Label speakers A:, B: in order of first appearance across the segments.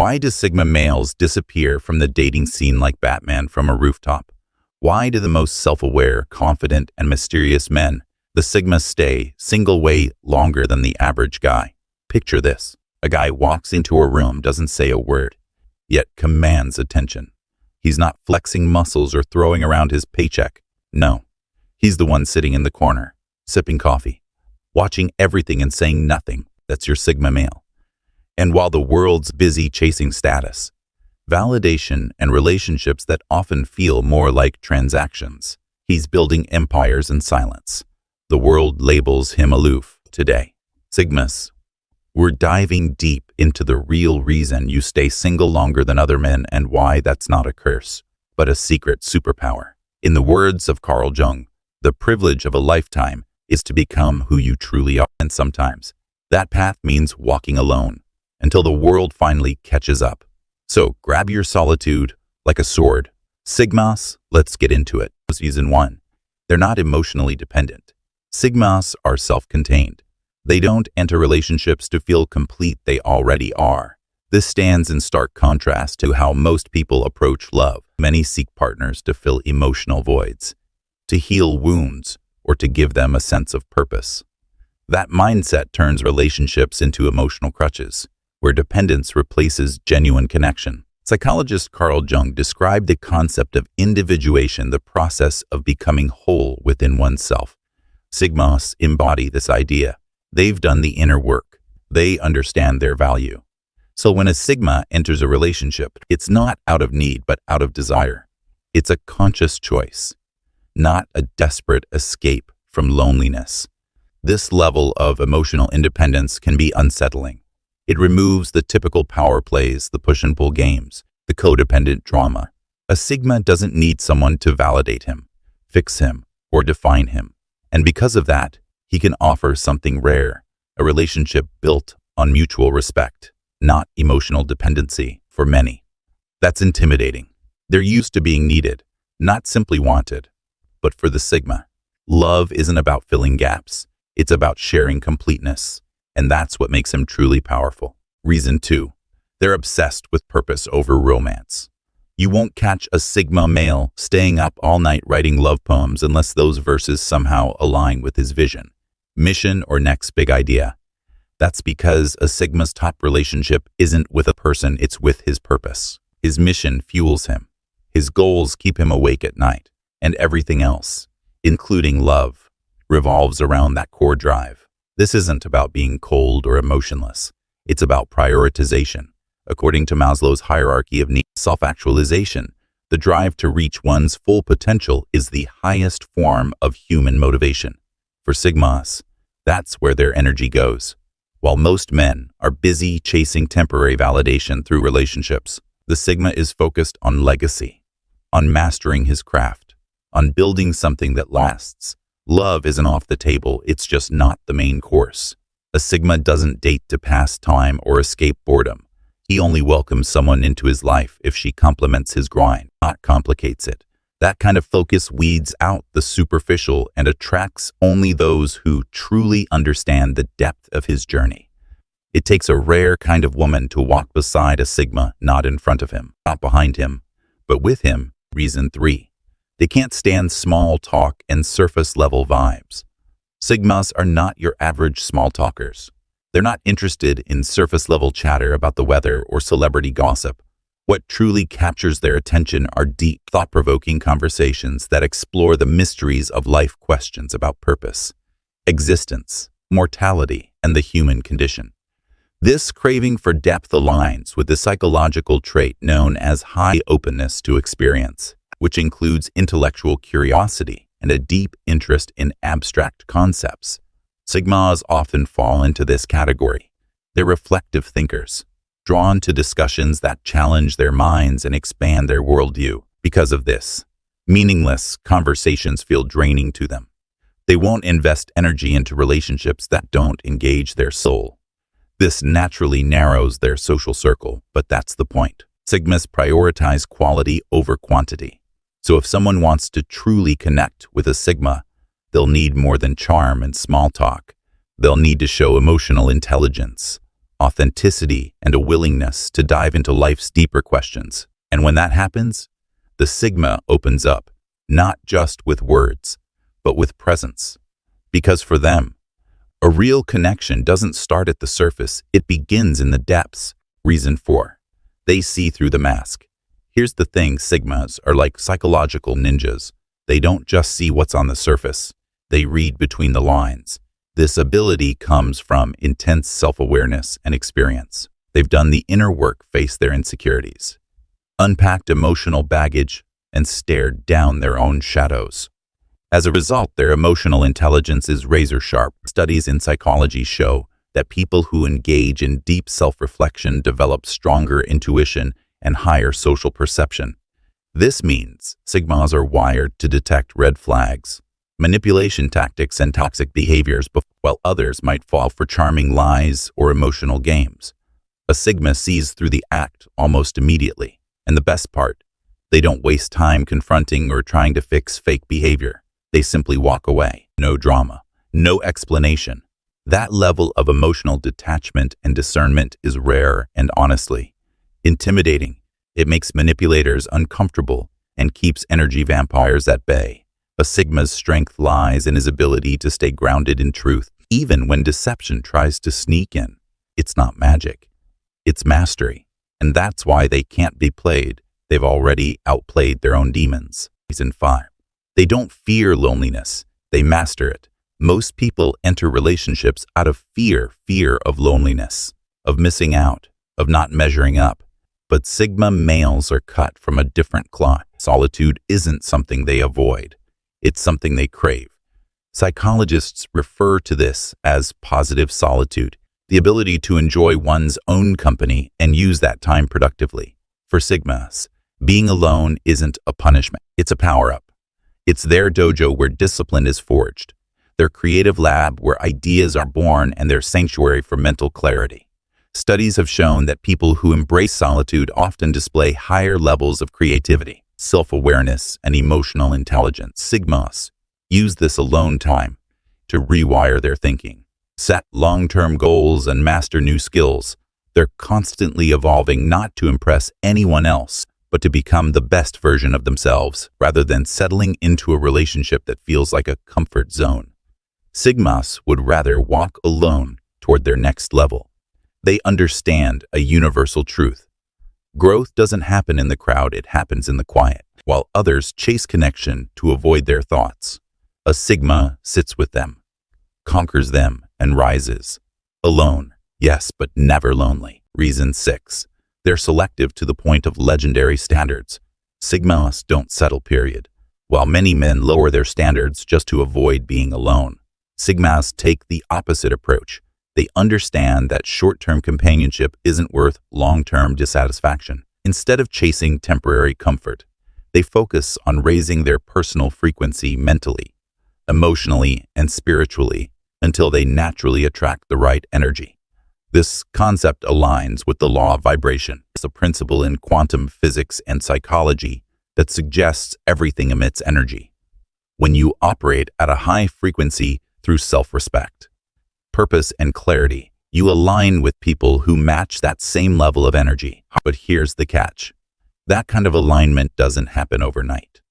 A: Why do Sigma males disappear from the dating scene like Batman from a rooftop? Why do the most self-aware, confident, and mysterious men, the Sigma, stay single way longer than the average guy? Picture this. A guy walks into a room, doesn't say a word, yet commands attention. He's not flexing muscles or throwing around his paycheck. No, he's the one sitting in the corner, sipping coffee, watching everything and saying nothing. That's your Sigma male. And while the world's busy chasing status, validation, and relationships that often feel more like transactions, he's building empires in silence. The world labels him aloof today. Sigmas, we're diving deep into the real reason you stay single longer than other men and why that's not a curse, but a secret superpower. In the words of Carl Jung, the privilege of a lifetime is to become who you truly are. And sometimes that path means walking alone until the world finally catches up. So grab your solitude like a sword. Sigmas, let's get into it. Season 1. They're not emotionally dependent. Sigmas are self-contained. They don't enter relationships to feel complete, they already are. This stands in stark contrast to how most people approach love. Many seek partners to fill emotional voids, to heal wounds, or to give them a sense of purpose. That mindset turns relationships into emotional crutches, where dependence replaces genuine connection. Psychologist Carl Jung described the concept of individuation, the process of becoming whole within oneself. Sigmas embody this idea. They've done the inner work. They understand their value. So when a Sigma enters a relationship, it's not out of need, but out of desire. It's a conscious choice, not a desperate escape from loneliness. This level of emotional independence can be unsettling. It removes the typical power plays, the push and pull games, the codependent drama. A Sigma doesn't need someone to validate him, fix him, or define him. And because of that, he can offer something rare, a relationship built on mutual respect, not emotional dependency for many. That's intimidating. They're used to being needed, not simply wanted. But for the Sigma, love isn't about filling gaps. It's about sharing completeness. And that's what makes him truly powerful. Reason 2. They're obsessed with purpose over romance. You won't catch a Sigma male staying up all night writing love poems unless those verses somehow align with his vision, mission, or next big idea. That's because a Sigma's top relationship isn't with a person, it's with his purpose. His mission fuels him. His goals keep him awake at night. And everything else, including love, revolves around that core drive. This isn't about being cold or emotionless. It's about prioritization. According to Maslow's hierarchy of needs, self-actualization, the drive to reach one's full potential is the highest form of human motivation. For Sigmas, that's where their energy goes. While most men are busy chasing temporary validation through relationships, the Sigma is focused on legacy, on mastering his craft, on building something that lasts. Love isn't off the table, it's just not the main course. A Sigma doesn't date to pass time or escape boredom. He only welcomes someone into his life if she complements his grind, not complicates it. That kind of focus weeds out the superficial and attracts only those who truly understand the depth of his journey. It takes a rare kind of woman to walk beside a Sigma, not in front of him, not behind him, but with him. Reason 3. They can't stand small talk and surface-level vibes. Sigmas are not your average small talkers. They're not interested in surface-level chatter about the weather or celebrity gossip. What truly captures their attention are deep, thought-provoking conversations that explore the mysteries of life, questions about purpose, existence, mortality, and the human condition. This craving for depth aligns with the psychological trait known as high openness to experience, which includes intellectual curiosity and a deep interest in abstract concepts. Sigmas often fall into this category. They're reflective thinkers, drawn to discussions that challenge their minds and expand their worldview. Because of this, meaningless conversations feel draining to them. They won't invest energy into relationships that don't engage their soul. This naturally narrows their social circle, but that's the point. Sigmas prioritize quality over quantity. So if someone wants to truly connect with a Sigma, they'll need more than charm and small talk. They'll need to show emotional intelligence, authenticity, and a willingness to dive into life's deeper questions. And when that happens, the Sigma opens up, not just with words, but with presence. Because for them, a real connection doesn't start at the surface, it begins in the depths. Reason 4. They see through the mask. Here's the thing, Sigmas are like psychological ninjas. They don't just see what's on the surface, they read between the lines. This ability comes from intense self-awareness and experience. They've done the inner work, faced their insecurities, unpacked emotional baggage, and stared down their own shadows. As a result, their emotional intelligence is razor-sharp. Studies in psychology show that people who engage in deep self-reflection develop stronger intuition and higher social perception. This means Sigmas are wired to detect red flags, manipulation tactics, and toxic behaviors, while others might fall for charming lies or emotional games. A Sigma sees through the act almost immediately. And the best part, they don't waste time confronting or trying to fix fake behavior. They simply walk away. No drama, no explanation. That level of emotional detachment and discernment is rare and honestly intimidating. It makes manipulators uncomfortable and keeps energy vampires at bay. A Sigma's strength lies in his ability to stay grounded in truth, even when deception tries to sneak in. It's not magic, it's mastery. And that's why they can't be played. They've already outplayed their own demons. Reason 5. They don't fear loneliness, they master it. Most people enter relationships out of fear of loneliness, of missing out, of not measuring up. But Sigma males are cut from a different cloth. Solitude isn't something they avoid, it's something they crave. Psychologists refer to this as positive solitude, the ability to enjoy one's own company and use that time productively. For Sigmas, being alone isn't a punishment, it's a power-up. It's their dojo where discipline is forged, their creative lab where ideas are born, and their sanctuary for mental clarity. Studies have shown that people who embrace solitude often display higher levels of creativity, self-awareness, and emotional intelligence. Sigmas use this alone time to rewire their thinking, set long-term goals, and master new skills. They're constantly evolving, not to impress anyone else, but to become the best version of themselves, rather than settling into a relationship that feels like a comfort zone. Sigmas would rather walk alone toward their next level. They understand a universal truth. Growth doesn't happen in the crowd, it happens in the quiet. While others chase connection to avoid their thoughts, a Sigma sits with them, conquers them, and rises. Alone, yes, but never lonely. Reason 6. They're selective to the point of legendary standards. Sigmas don't settle, period. While many men lower their standards just to avoid being alone, Sigmas take the opposite approach. They understand that short-term companionship isn't worth long-term dissatisfaction. Instead of chasing temporary comfort, they focus on raising their personal frequency mentally, emotionally, and spiritually until they naturally attract the right energy. This concept aligns with the law of vibration. It's a principle in quantum physics and psychology that suggests everything emits energy. When you operate at a high frequency through self-respect, purpose, and clarity, you align with people who match that same level of energy. But here's the catch. That kind of alignment doesn't happen overnight.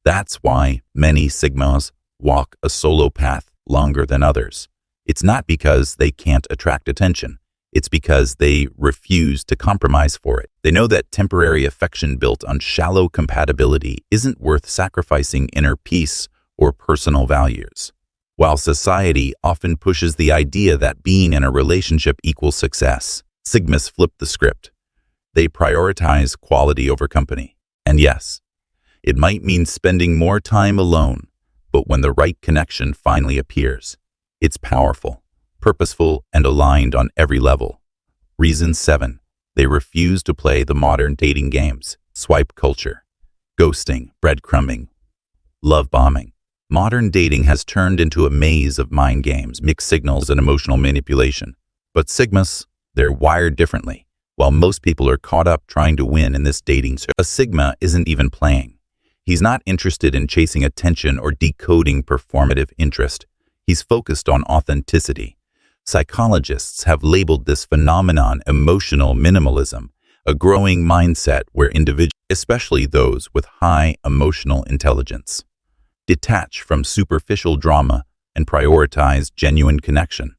A: That's why many Sigmas walk a solo path longer than others. It's not because they can't attract attention. It's because they refuse to compromise for it. They know that temporary affection built on shallow compatibility isn't worth sacrificing inner peace or personal values. While society often pushes the idea that being in a relationship equals success, Sigmas flip the script. They prioritize quality over company. And yes, it might mean spending more time alone, but when the right connection finally appears, it's powerful, purposeful, and aligned on every level. Reason 7. They refuse to play the modern dating games. Swipe culture, ghosting, breadcrumbing, love bombing. Modern dating has turned into a maze of mind games, mixed signals, and emotional manipulation. But Sigmas, they're wired differently. While most people are caught up trying to win in this dating circuit, a Sigma isn't even playing. He's not interested in chasing attention or decoding performative interest. He's focused on authenticity. Psychologists have labeled this phenomenon emotional minimalism, a growing mindset where individuals, especially those with high emotional intelligence, detach from superficial drama and prioritize genuine connection.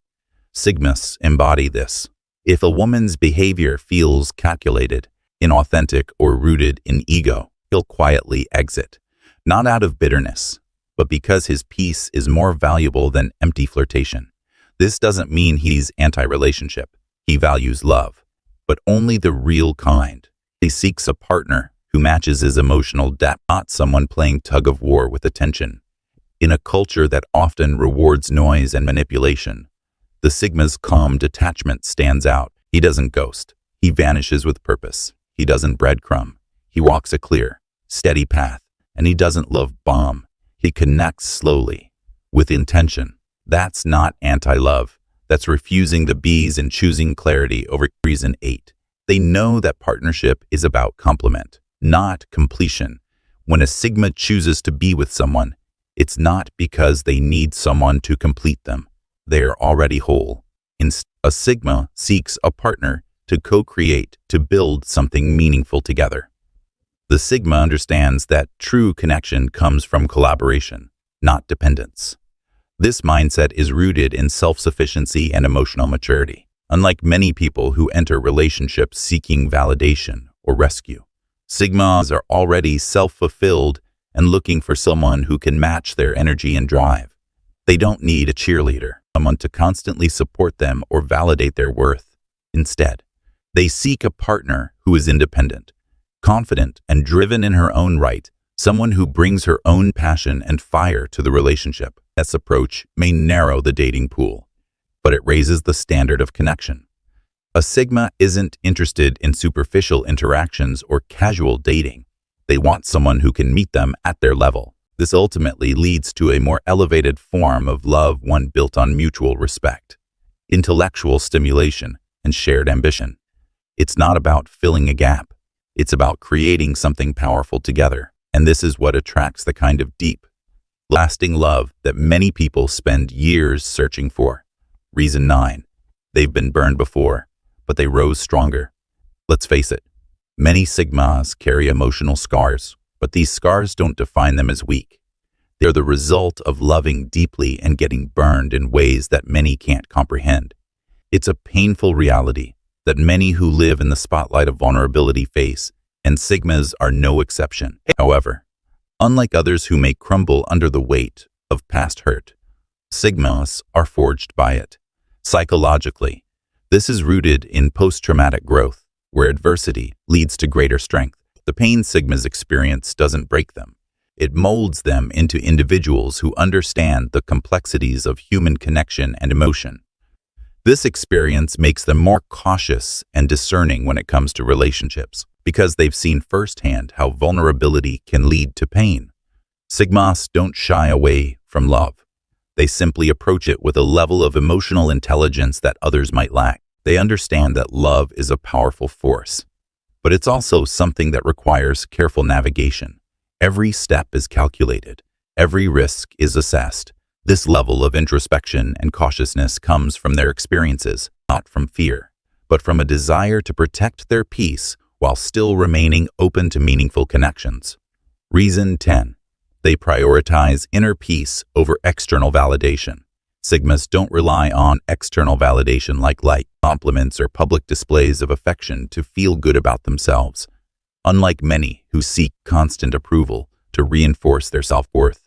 A: Sigmas embody this. If a woman's behavior feels calculated, inauthentic, or rooted in ego, he'll quietly exit, not out of bitterness, but because his peace is more valuable than empty flirtation. This doesn't mean he's anti-relationship. He values love, but only the real kind. He seeks a partner who matches his emotional depth, not someone playing tug-of-war with attention. In a culture that often rewards noise and manipulation, the Sigma's calm detachment stands out. He doesn't ghost. He vanishes with purpose. He doesn't breadcrumb. He walks a clear, steady path, and he doesn't love bomb. He connects slowly, with intention. That's not anti-love. That's refusing the B's and choosing clarity over reason 8. They know that partnership is about complement, not completion. When a Sigma chooses to be with someone, it's not because they need someone to complete them. They are already whole. A Sigma seeks a partner to co-create, to build something meaningful together. The Sigma understands that true connection comes from collaboration, not dependence. This mindset is rooted in self-sufficiency and emotional maturity. Unlike many people who enter relationships seeking validation or rescue, Sigmas are already self-fulfilled and looking for someone who can match their energy and drive. They don't need a cheerleader, someone to constantly support them or validate their worth. Instead, they seek a partner who is independent, confident, and driven in her own right, someone who brings her own passion and fire to the relationship. This approach may narrow the dating pool, but it raises the standard of connection. A Sigma isn't interested in superficial interactions or casual dating. They want someone who can meet them at their level. This ultimately leads to a more elevated form of love, one built on mutual respect, intellectual stimulation, and shared ambition. It's not about filling a gap. It's about creating something powerful together. And this is what attracts the kind of deep, lasting love that many people spend years searching for. Reason 9. They've been burned before, but they rose stronger. Let's face it, many Sigmas carry emotional scars, but these scars don't define them as weak. They're the result of loving deeply and getting burned in ways that many can't comprehend. It's a painful reality that many who live in the spotlight of vulnerability face, and Sigmas are no exception. However, unlike others who may crumble under the weight of past hurt, Sigmas are forged by it. Psychologically, this is rooted in post-traumatic growth, where adversity leads to greater strength. The pain Sigmas experience doesn't break them. It molds them into individuals who understand the complexities of human connection and emotion. This experience makes them more cautious and discerning when it comes to relationships, because they've seen firsthand how vulnerability can lead to pain. Sigmas don't shy away from love. They simply approach it with a level of emotional intelligence that others might lack. They understand that love is a powerful force, but it's also something that requires careful navigation. Every step is calculated. Every risk is assessed. This level of introspection and cautiousness comes from their experiences, not from fear, but from a desire to protect their peace while still remaining open to meaningful connections. Reason 10. They prioritize inner peace over external validation. Sigmas don't rely on external validation like compliments or public displays of affection to feel good about themselves. Unlike many who seek constant approval to reinforce their self-worth,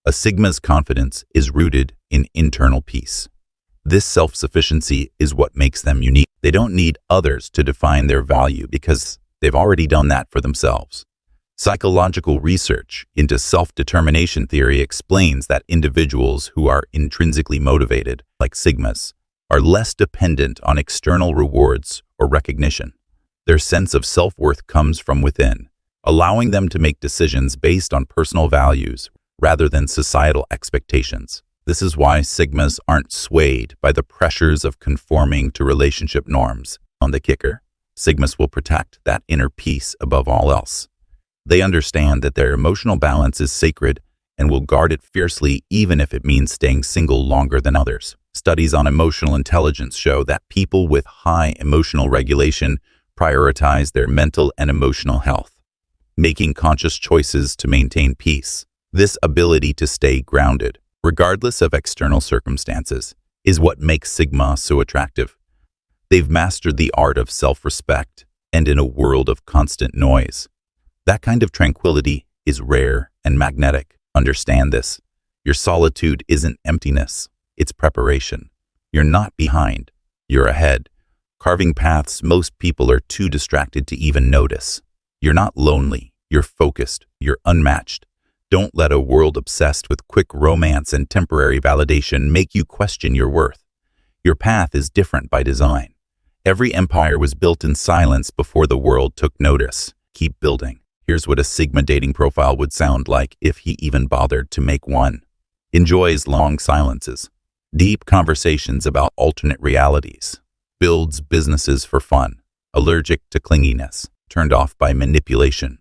A: a Sigma's confidence is rooted in internal peace. This self-sufficiency is what makes them unique. They don't need others to define their value because they've already done that for themselves. Psychological research into self-determination theory explains that individuals who are intrinsically motivated, like Sigmas, are less dependent on external rewards or recognition. Their sense of self-worth comes from within, allowing them to make decisions based on personal values rather than societal expectations. This is why Sigmas aren't swayed by the pressures of conforming to relationship norms. On the kicker, Sigmas will protect that inner peace above all else. They understand that their emotional balance is sacred and will guard it fiercely even if it means staying single longer than others. Studies on emotional intelligence show that people with high emotional regulation prioritize their mental and emotional health, making conscious choices to maintain peace. This ability to stay grounded, regardless of external circumstances, is what makes Sigma so attractive. They've mastered the art of self-respect, and in a world of constant noise, that kind of tranquility is rare and magnetic. Understand this. Your solitude isn't emptiness, it's preparation. You're not behind, you're ahead, carving paths most people are too distracted to even notice. You're not lonely, you're focused, you're unmatched. Don't let a world obsessed with quick romance and temporary validation make you question your worth. Your path is different by design. Every empire was built in silence before the world took notice. Keep building. Here's what a Sigma dating profile would sound like if he even bothered to make one. Enjoys long silences. Deep conversations about alternate realities. Builds businesses for fun. Allergic to clinginess. Turned off by manipulation.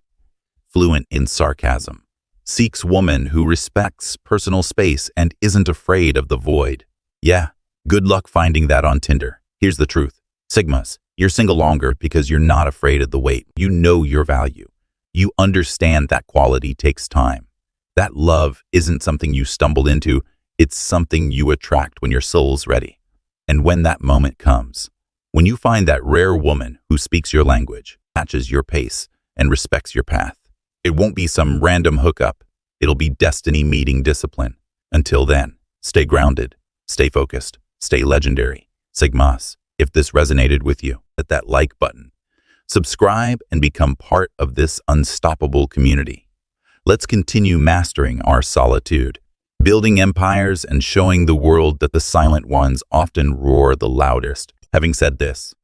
A: Fluent in sarcasm. Seeks woman who respects personal space and isn't afraid of the void. Yeah, good luck finding that on Tinder. Here's the truth. Sigmas, you're single longer because you're not afraid of the wait. You know your value. You understand that quality takes time. That love isn't something you stumble into. It's something you attract when your soul's ready. And when that moment comes, when you find that rare woman who speaks your language, matches your pace, and respects your path, it won't be some random hookup. It'll be destiny meeting discipline. Until then, stay grounded, stay focused, stay legendary. Sigmas, if this resonated with you, hit that like button. Subscribe and become part of this unstoppable community. Let's continue mastering our solitude, building empires and showing the world that the silent ones often roar the loudest. Having said this,